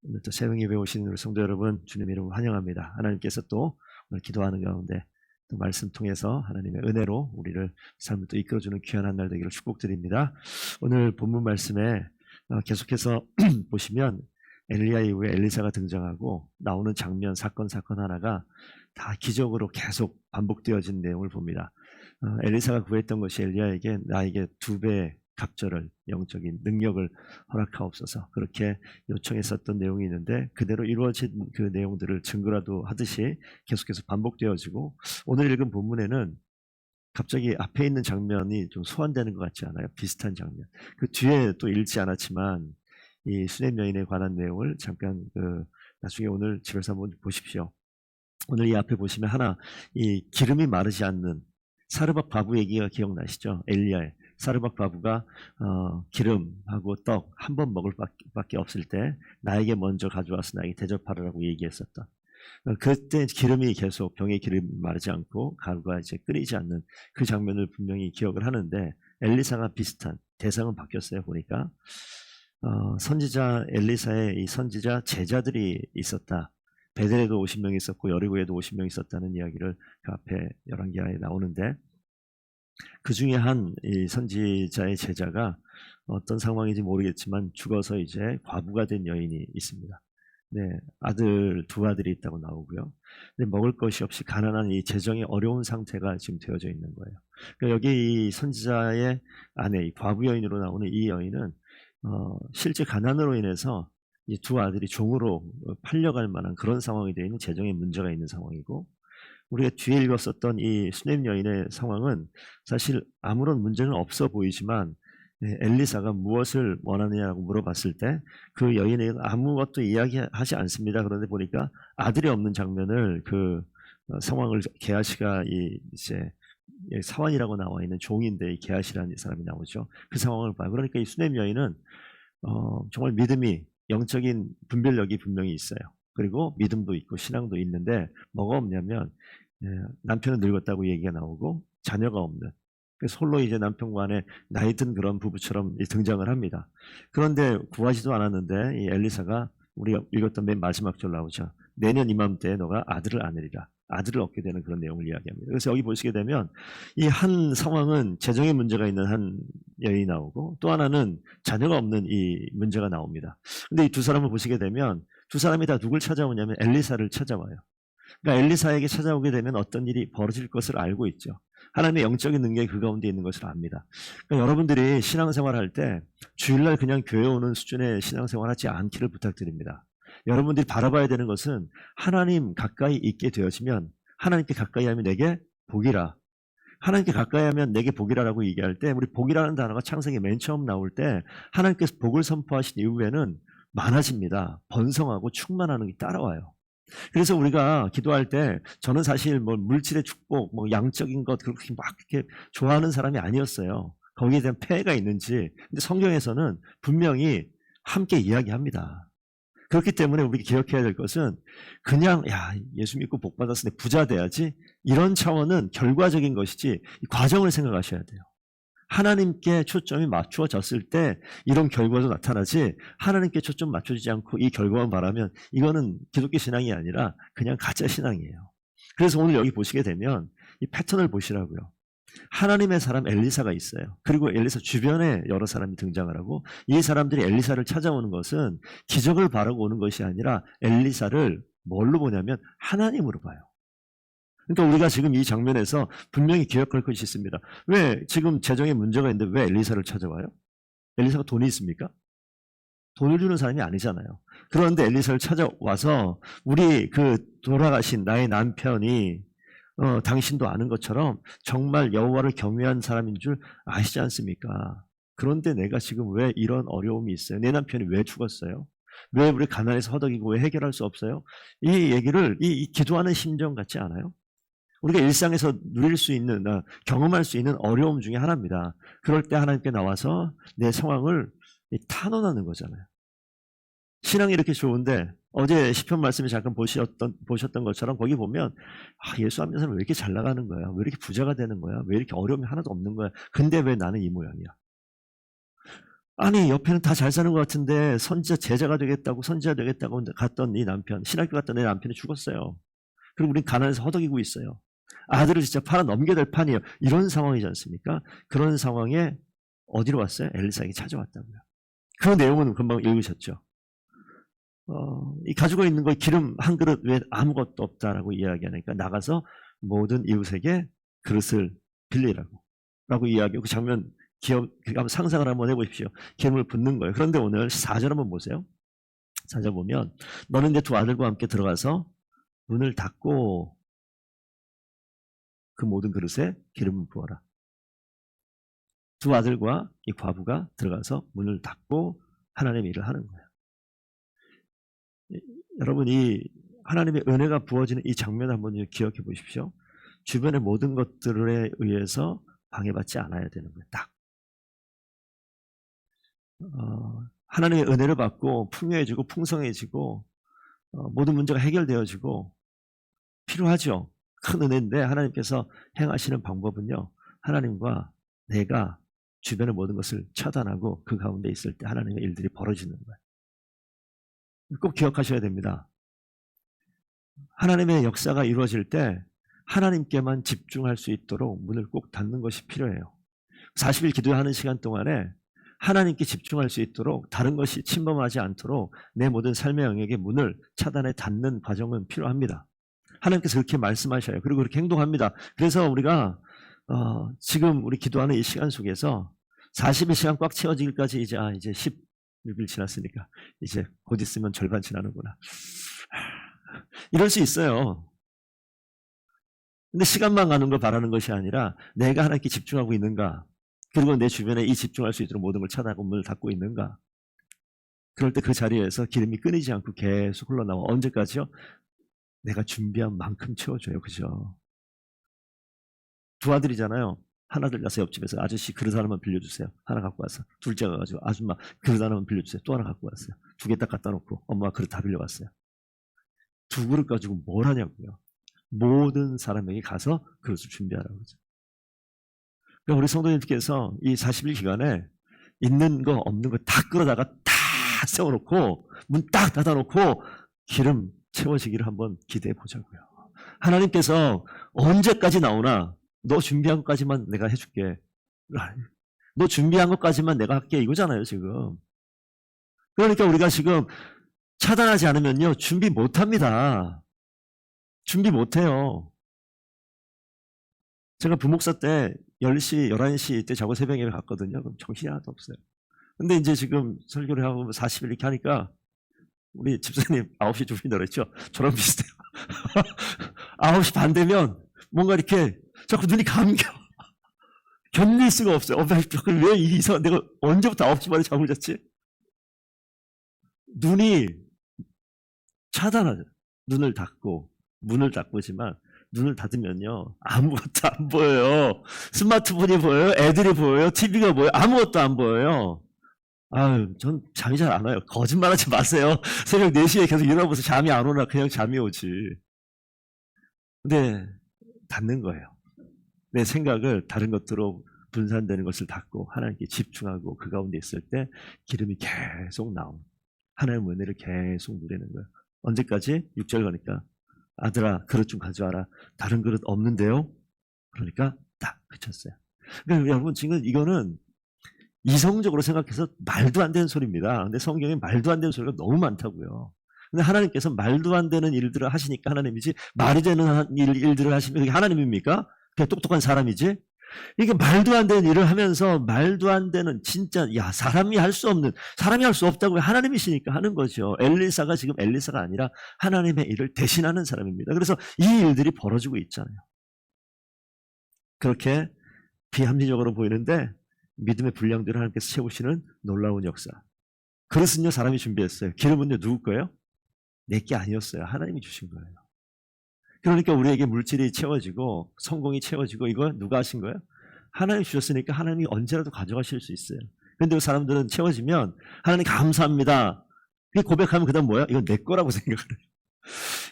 오늘 또 새벽 예배 오신 우리 성도 여러분, 주님 이름으로 환영합니다. 하나님께서 또 오늘 기도하는 가운데 또 말씀 통해서 하나님의 은혜로 우리를 삶을 또 이끌어주는 귀한 한 날 되기를 축복드립니다. 오늘 본문 말씀에 계속해서 보시면 엘리야 이후에 엘리사가 등장하고 나오는 장면, 사건 하나가 다 기적으로 계속 반복되어진 내용을 봅니다. 엘리사가 구했던 것이 엘리야에게 나에게 2배의 갑절을, 영적인 능력을 허락하옵소서, 그렇게 요청했었던 내용이 있는데 그대로 이루어진 그 내용들을 증거라도 하듯이 계속해서 반복되어지고, 오늘 읽은 본문에는 갑자기 앞에 있는 장면이 좀 소환되는 것 같지 않아요? 비슷한 장면. 그 뒤에 또 읽지 않았지만 이 수냄 여인에 관한 내용을 잠깐 나중에 오늘 집에서 한번 보십시오. 오늘 이 앞에 보시면 하나, 이 기름이 마르지 않는 사르밧 과부 얘기가 기억나시죠? 엘리야의 사르밧 과부가 기름하고 떡 한 번 먹을 밖에 없을 때 나에게 먼저 가져와서 나에게 대접하라고 얘기했었던, 그때 기름이 계속 병에 기름이 마르지 않고 가루가 이제 끓이지 않는 그 장면을 분명히 기억을 하는데, 엘리사가 비슷한, 대상은 바뀌었어요. 보니까 선지자 엘리사의 이 선지자 제자들이 있었다. 베델에도 50명이 있었고 여리고에도 50명이 있었다는 이야기를 그 앞에 열왕기하에 나오는데, 그 중에 한 이 선지자의 제자가 어떤 상황인지 모르겠지만 죽어서 이제 과부가 된 여인이 있습니다. 네, 두 아들이 있다고 나오고요. 근데 먹을 것이 없이 가난한 이 재정이 어려운 상태가 지금 되어져 있는 거예요. 그러니까 여기 이 선지자의 아내, 이 과부 여인으로 나오는 이 여인은 실제 가난으로 인해서 이 2 아들이 종으로 팔려갈 만한 그런 상황이 되어 있는 재정에 문제가 있는 상황이고, 우리가 뒤에 읽었었던 이 수냄 여인의 상황은 사실 아무런 문제는 없어 보이지만 엘리사가 무엇을 원하느냐고 물어봤을 때 그 여인이 아무것도 이야기하지 않습니다. 그런데 보니까 아들이 없는 장면을, 그 상황을 게하시가 이제 사환이라고 나와 있는 종인데 이 게하시라는 사람이 나오죠. 그 상황을 봐요. 그러니까 이 수냄 여인은 정말 믿음이, 영적인 분별력이 분명히 있어요. 그리고 믿음도 있고 신앙도 있는데 뭐가 없냐면 남편은 늙었다고 얘기가 나오고 자녀가 없는, 그래서 홀로 이제 남편과 안에 나이 든 그런 부부처럼 등장을 합니다. 그런데 구하지도 않았는데 이 엘리사가 우리가 읽었던 맨 마지막 절 나오죠. 내년 이맘때에 너가 아들을 안으리라. 아들을 얻게 되는 그런 내용을 이야기합니다. 그래서 여기 보시게 되면 이 한 상황은 재정의 문제가 있는 한 여인이 나오고, 또 하나는 자녀가 없는 이 문제가 나옵니다. 근데 이 2 사람을 보시게 되면 2 사람이 다 누굴 찾아오냐면 엘리사를 찾아와요. 그러니까 엘리사에게 찾아오게 되면 어떤 일이 벌어질 것을 알고 있죠. 하나님의 영적인 능력이 그 가운데 있는 것을 압니다. 그러니까 여러분들이 신앙생활할 때 주일날 그냥 교회 오는 수준의 신앙생활하지 않기를 부탁드립니다. 여러분들이 바라봐야 되는 것은 하나님 가까이 있게 되어지면, 하나님께 가까이 하면 내게 복이라, 하나님께 가까이 하면 내게 복이라라고 얘기할 때, 우리 복이라는 단어가 창세기 맨 처음 나올 때 하나님께서 복을 선포하신 이후에는 많아집니다. 번성하고 충만하는 게 따라와요. 그래서 우리가 기도할 때, 저는 사실 뭐 물질의 축복, 뭐 양적인 것 그렇게 막 이렇게 좋아하는 사람이 아니었어요. 거기에 대한 폐해가 있는지. 근데 성경에서는 분명히 함께 이야기합니다. 그렇기 때문에 우리가 기억해야 될 것은 그냥 예수 믿고 복 받았으니 부자 돼야지, 이런 차원은 결과적인 것이지 이 과정을 생각하셔야 돼요. 하나님께 초점이 맞추어졌을 때 이런 결과도 나타나지, 하나님께 초점 맞춰지지 않고 이 결과만 바라면 이거는 기독교 신앙이 아니라 그냥 가짜 신앙이에요. 그래서 오늘 여기 보시게 되면 이 패턴을 보시라고요. 하나님의 사람 엘리사가 있어요. 그리고 엘리사 주변에 여러 사람이 등장을 하고, 이 사람들이 엘리사를 찾아오는 것은 기적을 바라고 오는 것이 아니라 엘리사를 뭘로 보냐면 하나님으로 봐요. 그러니까 우리가 지금 이 장면에서 분명히 기억할 것이 있습니다. 왜 지금 재정에 문제가 있는데 왜 엘리사를 찾아와요? 엘리사가 돈이 있습니까? 돈을 주는 사람이 아니잖아요. 그런데 엘리사를 찾아와서 우리 그 돌아가신 나의 남편이 당신도 아는 것처럼 정말 여호와를 경외한 사람인 줄 아시지 않습니까? 그런데 내가 지금 왜 이런 어려움이 있어요? 내 남편이 왜 죽었어요? 왜 우리 가난해서 허덕이고 왜 해결할 수 없어요? 이 얘기를 이 기도하는 심정 같지 않아요? 우리가 일상에서 누릴 수 있는, 경험할 수 있는 어려움 중에 하나입니다. 그럴 때 하나님께 나와서 내 상황을 탄원하는 거잖아요. 신앙이 이렇게 좋은데, 어제 시편 말씀에 잠깐 보셨던 것처럼 거기 보면 예수 안 믿는 사람은 왜 이렇게 잘 나가는 거야? 왜 이렇게 부자가 되는 거야? 왜 이렇게 어려움이 하나도 없는 거야? 근데 왜 나는 이 모양이야? 아니 옆에는 다 잘 사는 것 같은데 선지자 제자가 되겠다고 선지자 되겠다고 갔던 이 남편, 신학교 갔던 내 남편이 죽었어요. 그리고 우린 가난해서 허덕이고 있어요. 아들을 진짜 팔아 넘겨야 될 판이에요. 이런 상황이지 않습니까? 그런 상황에 어디로 왔어요? 엘리사에게 찾아왔다고요. 그 내용은 금방 읽으셨죠. 이 가지고 있는 거 기름 한 그릇 외에 아무것도 없다라고 이야기하니까 나가서 모든 이웃에게 그릇을 빌리라고 라고 이야기하고 그 장면 한번 상상을 한번 해보십시오. 기름을 붓는 거예요. 그런데 오늘 4절 한번 보세요. 4절 보면 너는 내 두 아들과 함께 들어가서 문을 닫고 그 모든 그릇에 기름을 부어라. 두 아들과 이 과부가 들어가서 문을 닫고 하나님의 일을 하는 거예요. 여러분이 하나님의 은혜가 부어지는 이 장면을 한번 기억해 보십시오. 주변의 모든 것들에 의해서 방해받지 않아야 되는 거예요. 딱. 하나님의 은혜를 받고 풍요해지고 풍성해지고 모든 문제가 해결되어지고 필요하죠. 큰 은혜인데 하나님께서 행하시는 방법은요. 하나님과 내가 주변의 모든 것을 차단하고 그 가운데 있을 때 하나님의 일들이 벌어지는 거예요. 꼭 기억하셔야 됩니다. 하나님의 역사가 이루어질 때 하나님께만 집중할 수 있도록 문을 꼭 닫는 것이 필요해요. 40일 기도하는 시간 동안에 하나님께 집중할 수 있도록 다른 것이 침범하지 않도록 내 모든 삶의 영역의 문을 차단해 닫는 과정은 필요합니다. 하나님께서 그렇게 말씀하셔요. 그리고 그렇게 행동합니다. 그래서 우리가 지금 우리 기도하는 이 시간 속에서 40일 시간 꽉 채워지기까지 이제 16일 지났으니까 이제 곧 있으면 절반 지나는구나. 이럴 수 있어요. 근데 시간만 가는 걸 바라는 것이 아니라 내가 하나님께 집중하고 있는가, 그리고 내 주변에 이 집중할 수 있도록 모든 걸 차단하고 문을 닫고 있는가. 그럴 때 그 자리에서 기름이 끊이지 않고 계속 흘러나와. 언제까지요? 내가 준비한 만큼 채워줘요. 그죠? 두 아들이잖아요. 하나들 가서 옆집에서 아저씨 그릇 하나만 빌려주세요. 하나 갖고 와서. 둘째가 가가지고 아줌마 그릇 하나만 빌려주세요. 또 하나 갖고 왔어요. 두 개 딱 갖다 놓고 엄마가 그릇 다 빌려왔어요. 두 그릇 가지고 뭘 하냐고요. 모든 사람에게 가서 그릇을 준비하라고 그러죠. 그러니까 우리 성도님께서 이 40일 기간에 있는 거 없는 거 다 끌어다가 다 세워놓고 문 딱 닫아놓고 기름 채워지기를 한번 기대해 보자고요. 하나님께서 언제까지 나오나 너 준비한 것까지만 내가 해줄게. 너 준비한 것까지만 내가 할게 이거잖아요 지금. 그러니까 우리가 지금 차단하지 않으면요 준비 못합니다. 준비 못해요. 제가 부목사 때 10시, 11시 때 자고 새벽에 갔거든요. 그럼 정신이 하나도 없어요. 근데 이제 지금 설교를 하고 40일 이렇게 하니까 우리 집사님 9시 주무신다 그랬죠? 저랑 비슷해요. 9시 반 되면 뭔가 이렇게 자꾸 눈이 감겨. 견딜 수가 없어요. 왜 이상 내가 언제부터 9시 반에 잠을 잤지? 눈이 차단하죠. 눈을 닫고 문을 닫고지만 눈을 닫으면요 아무것도 안 보여요. 스마트폰이 보여요? 애들이 보여요? TV가 보여요? 아무것도 안 보여요. 아유, 전 잠이 잘 안 와요. 거짓말하지 마세요. 새벽 4시에 계속 일어나면서 잠이 안 오나 그냥 잠이 오지. 근데 닫는 거예요. 내 생각을 다른 것들로 분산되는 것을 닫고 하나님께 집중하고 그 가운데 있을 때 기름이 계속 나오는 하나님의 은혜를 계속 누리는 거예요. 언제까지? 6절 가니까 아들아 그릇 좀 가져와라. 다른 그릇 없는데요? 그러니까 딱 그쳤어요. 그러니까 여러분 지금 이거는 이성적으로 생각해서 말도 안 되는 소리입니다. 근데 성경에 말도 안 되는 소리가 너무 많다고요. 근데 하나님께서 말도 안 되는 일들을 하시니까 하나님이지 말이 되는 일들을 하시면 그게 하나님입니까? 그냥 똑똑한 사람이지? 이게 말도 안 되는 일을 하면서 말도 안 되는 진짜 사람이 할 수 없다고 하나님이시니까 하는 거죠. 엘리사가 지금 엘리사가 아니라 하나님의 일을 대신하는 사람입니다. 그래서 이 일들이 벌어지고 있잖아요. 그렇게 비합리적으로 보이는데 믿음의 분량들을 하나님께서 채우시는 놀라운 역사. 그릇은요 사람이 준비했어요. 기름은요 누구 거예요? 내게 아니었어요. 하나님이 주신 거예요. 그러니까 우리에게 물질이 채워지고 성공이 채워지고 이거 누가 하신 거예요? 하나님이 주셨으니까 하나님이 언제라도 가져가실 수 있어요. 그런데 그 사람들은 채워지면 하나님 감사합니다. 고백하면 그 다음 뭐야? 이건 내 거라고 생각을 해요.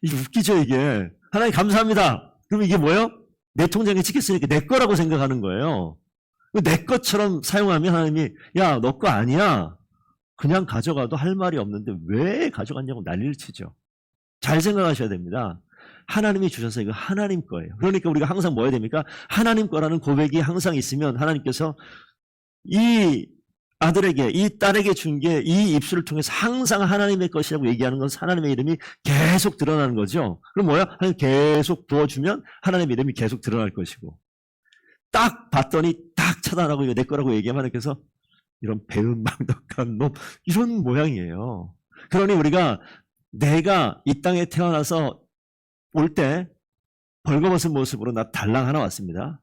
이게 웃기죠 이게. 하나님 감사합니다. 그럼 이게 뭐예요? 내 통장에 찍혔으니까 내 거라고 생각하는 거예요. 내 것처럼 사용하면 하나님이 야, 너 거 아니야. 그냥 가져가도 할 말이 없는데 왜 가져갔냐고 난리를 치죠. 잘 생각하셔야 됩니다. 하나님이 주셔서 이거 하나님 거예요. 그러니까 우리가 항상 뭐 해야 됩니까? 하나님 거라는 고백이 항상 있으면 하나님께서 이 아들에게, 이 딸에게 준 게 이 입술을 통해서 항상 하나님의 것이라고 얘기하는 것은 하나님의 이름이 계속 드러나는 거죠. 그럼 뭐야? 하나님 계속 부어주면 하나님의 이름이 계속 드러날 것이고, 딱 봤더니 딱 차단하고 이거 내 거라고 얘기하면 하나님께서 이런 배은망덕한 놈, 이런 모양이에요. 그러니 우리가 내가 이 땅에 태어나서 올 때 벌거벗은 모습으로 나 달랑 하나 왔습니다.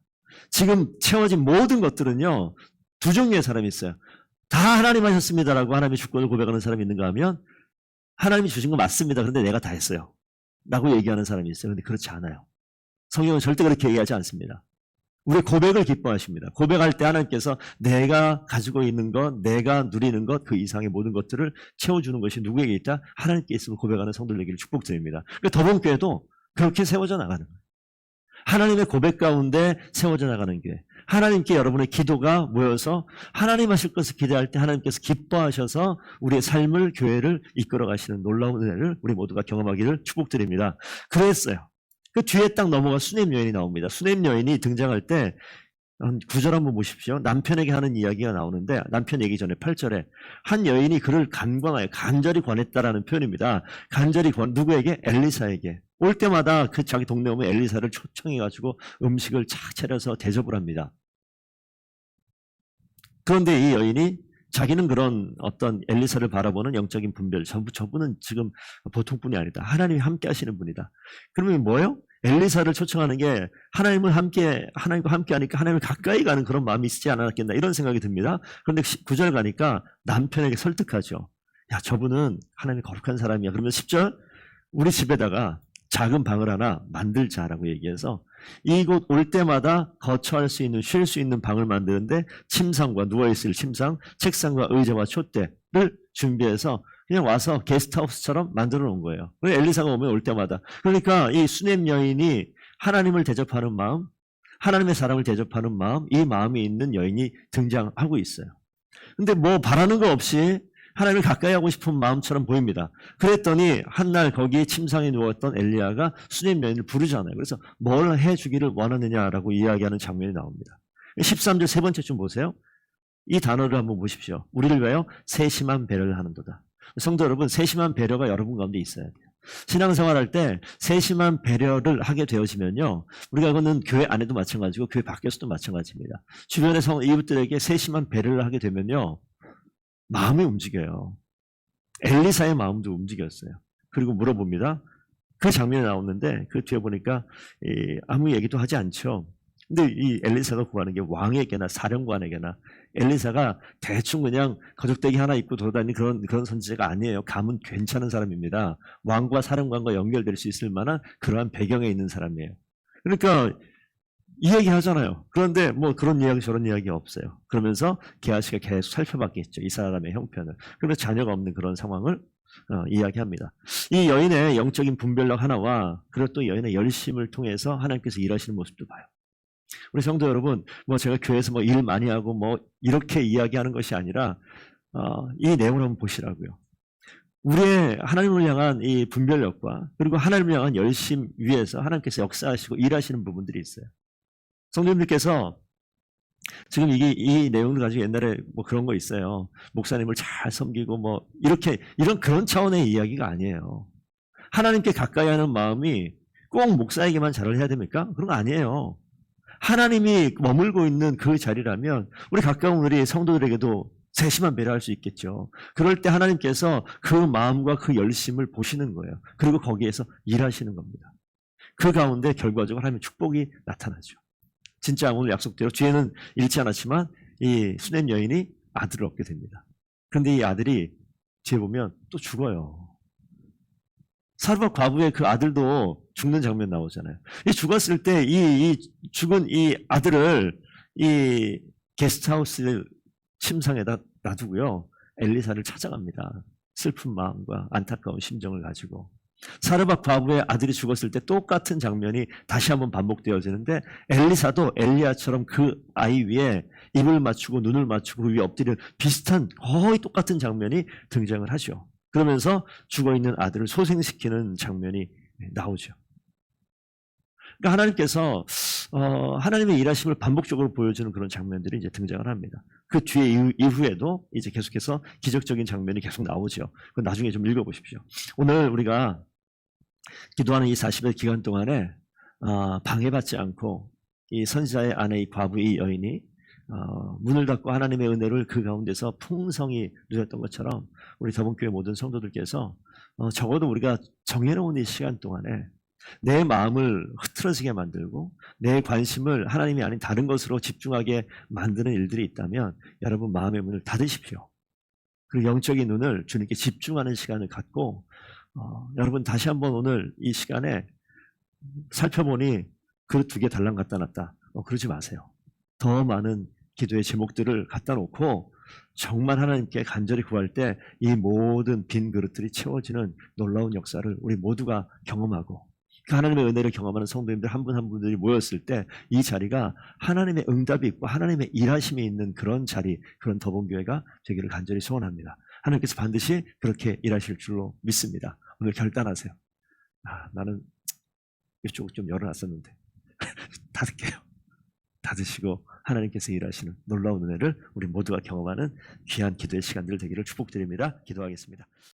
지금 채워진 모든 것들은요, 두 종류의 사람이 있어요. 다 하나님 하셨습니다라고 하나님의 주권을 고백하는 사람이 있는가 하면 하나님이 주신 거 맞습니다. 그런데 내가 다 했어요. 라고 얘기하는 사람이 있어요. 그런데 그렇지 않아요. 성경은 절대 그렇게 얘기하지 않습니다. 우리 고백을 기뻐하십니다. 고백할 때 하나님께서 내가 가지고 있는 것, 내가 누리는 것, 그 이상의 모든 것들을 채워주는 것이 누구에게 있다? 하나님께 있음을 고백하는 성도들에게 축복드립니다. 더본교회도 그렇게 세워져 나가는 거예요. 하나님의 고백 가운데 세워져 나가는 교회. 하나님께 여러분의 기도가 모여서 하나님 하실 것을 기대할 때 하나님께서 기뻐하셔서 우리의 삶을, 교회를 이끌어 가시는 놀라운 은혜를 우리 모두가 경험하기를 축복드립니다. 그랬어요. 그 뒤에 딱 넘어가 수냄 여인이 나옵니다. 수냄 여인이 등장할 때 9절 한번 보십시오. 남편에게 하는 이야기가 나오는데 남편 얘기 전에 8절에 한 여인이 그를 간광하여 간절히 권했다라는 표현입니다. 간절히 누구에게? 엘리사에게. 올 때마다 그 자기 동네 오면 엘리사를 초청해가지고 음식을 착 차려서 대접을 합니다. 그런데 이 여인이 자기는 그런 어떤 엘리사를 바라보는 영적인 분별, 저분은 지금 보통 분이 아니다. 하나님이 함께 하시는 분이다. 그러면 뭐예요? 엘리사를 초청하는 게 하나님과 함께 하니까 하나님을 가까이 가는 그런 마음이 있지 않았겠나 이런 생각이 듭니다. 그런데 9절 가니까 남편에게 설득하죠. 야, 저분은 하나님의 거룩한 사람이야. 그러면 10절 우리 집에다가 작은 방을 하나 만들자라고 얘기해서 이곳 올 때마다 거처할 수 있는, 쉴 수 있는 방을 만드는데 침상과 누워있을 침상, 책상과 의자와 촛대를 준비해서 그냥 와서 게스트하우스처럼 만들어 놓은 거예요. 엘리사가 오면 올 때마다. 그러니까 이 수냄 여인이 하나님을 대접하는 마음, 하나님의 사람을 대접하는 마음, 이 마음이 있는 여인이 등장하고 있어요. 근데 뭐 바라는 거 없이 하나님을 가까이 하고 싶은 마음처럼 보입니다. 그랬더니 한날 거기 침상에 누웠던 엘리야가 수냄 여인을 부르잖아요. 그래서 뭘 해주기를 원하느냐라고 이야기하는 장면이 나옵니다. 13절 세 번째 좀 보세요. 이 단어를 한번 보십시오. 우리를 위하여 세심한 배려를 하는도다. 성도 여러분, 세심한 배려가 여러분 가운데 있어야 돼요. 신앙생활할 때 세심한 배려를 하게 되어지면요, 우리가 그거는 교회 안에도 마찬가지고 교회 밖에서도 마찬가지입니다. 주변의 이웃들에게 세심한 배려를 하게 되면요, 마음이 움직여요. 엘리사의 마음도 움직였어요. 그리고 물어봅니다. 그 장면이 나오는데 그 뒤에 보니까 아무 얘기도 하지 않죠. 근데 이 엘리사가 구하는 게 왕에게나 사령관에게나, 엘리사가 대충 그냥 거적대기 하나 입고 돌아다니는 그런 선지자가 아니에요. 감은 괜찮은 사람입니다. 왕과 사령관과 연결될 수 있을 만한 그러한 배경에 있는 사람이에요. 그러니까 이 얘기 하잖아요. 그런데 뭐 그런 이야기 저런 이야기 없어요. 그러면서 게하시가 계속 살펴봤겠죠. 이 사람의 형편을. 그래서 자녀가 없는 그런 상황을 이야기합니다. 이 여인의 영적인 분별력 하나와 그리고 또 여인의 열심을 통해서 하나님께서 일하시는 모습도 봐요. 우리 성도 여러분, 뭐 제가 교회에서 뭐 일 많이 하고 뭐 이렇게 이야기하는 것이 아니라 이 내용을 한번 보시라고요. 우리의 하나님을 향한 이 분별력과 그리고 하나님을 향한 열심 위에서 하나님께서 역사하시고 일하시는 부분들이 있어요. 성도님들께서 지금 이 내용을 가지고 옛날에 뭐 그런 거 있어요. 목사님을 잘 섬기고 뭐 이런 그런 차원의 이야기가 아니에요. 하나님께 가까이 하는 마음이 꼭 목사에게만 잘을 해야 됩니까? 그런 거 아니에요. 하나님이 머물고 있는 그 자리라면 우리 가까운 우리 성도들에게도 세심한 배려할 수 있겠죠. 그럴 때 하나님께서 그 마음과 그 열심을 보시는 거예요. 그리고 거기에서 일하시는 겁니다. 그 가운데 결과적으로 하나님의 축복이 나타나죠. 진짜 오늘 약속대로 뒤에는 잃지 않았지만 이 수냄 여인이 아들을 얻게 됩니다. 그런데 이 아들이 뒤에 보면 또 죽어요. 사르밧 과부의 그 아들도 죽는 장면 나오잖아요. 이 죽었을 때 이 죽은 이 아들을 이 게스트하우스 침상에다 놔두고요, 엘리사를 찾아갑니다. 슬픈 마음과 안타까운 심정을 가지고. 사르밧 과부의 아들이 죽었을 때 똑같은 장면이 다시 한번 반복되어지는데 엘리사도 엘리야처럼 그 아이 위에 입을 맞추고 눈을 맞추고 그 위에 엎드려 비슷한 거의 똑같은 장면이 등장을 하죠. 그러면서 죽어있는 아들을 소생시키는 장면이 나오죠. 그러니까 하나님께서 하나님의 일하심을 반복적으로 보여주는 그런 장면들이 이제 등장을 합니다. 그 뒤에 이후에도 이제 계속해서 기적적인 장면이 계속 나오죠. 그건 나중에 좀 읽어보십시오. 오늘 우리가 기도하는 이 40일 기간 동안에 방해받지 않고 이 선지자의 아내 이 과부 이 여인이 문을 닫고 하나님의 은혜를 그 가운데서 풍성히 누렸던 것처럼 우리 더본교회 모든 성도들께서 적어도 우리가 정해놓은 이 시간 동안에 내 마음을 흐트러지게 만들고 내 관심을 하나님이 아닌 다른 것으로 집중하게 만드는 일들이 있다면 여러분 마음의 문을 닫으십시오. 그리고 영적인 눈을 주님께 집중하는 시간을 갖고 여러분 다시 한번 오늘 이 시간에 살펴보니 그릇 2개 달랑 갖다 놨다. 그러지 마세요. 더 많은 기도의 제목들을 갖다 놓고 정말 하나님께 간절히 구할 때 이 모든 빈 그릇들이 채워지는 놀라운 역사를 우리 모두가 경험하고 그 하나님의 은혜를 경험하는 성도님들 한 분 한 분들이 모였을 때 이 자리가 하나님의 응답이 있고 하나님의 일하심이 있는 그런 자리, 그런 더본교회가 되기를 간절히 소원합니다. 하나님께서 반드시 그렇게 일하실 줄로 믿습니다. 오늘 결단하세요. 나는 이쪽을 좀 열어놨었는데 닫을게요. 닫으시고 하나님께서 일하시는 놀라운 은혜를 우리 모두가 경험하는 귀한 기도의 시간들 되기를 축복드립니다. 기도하겠습니다.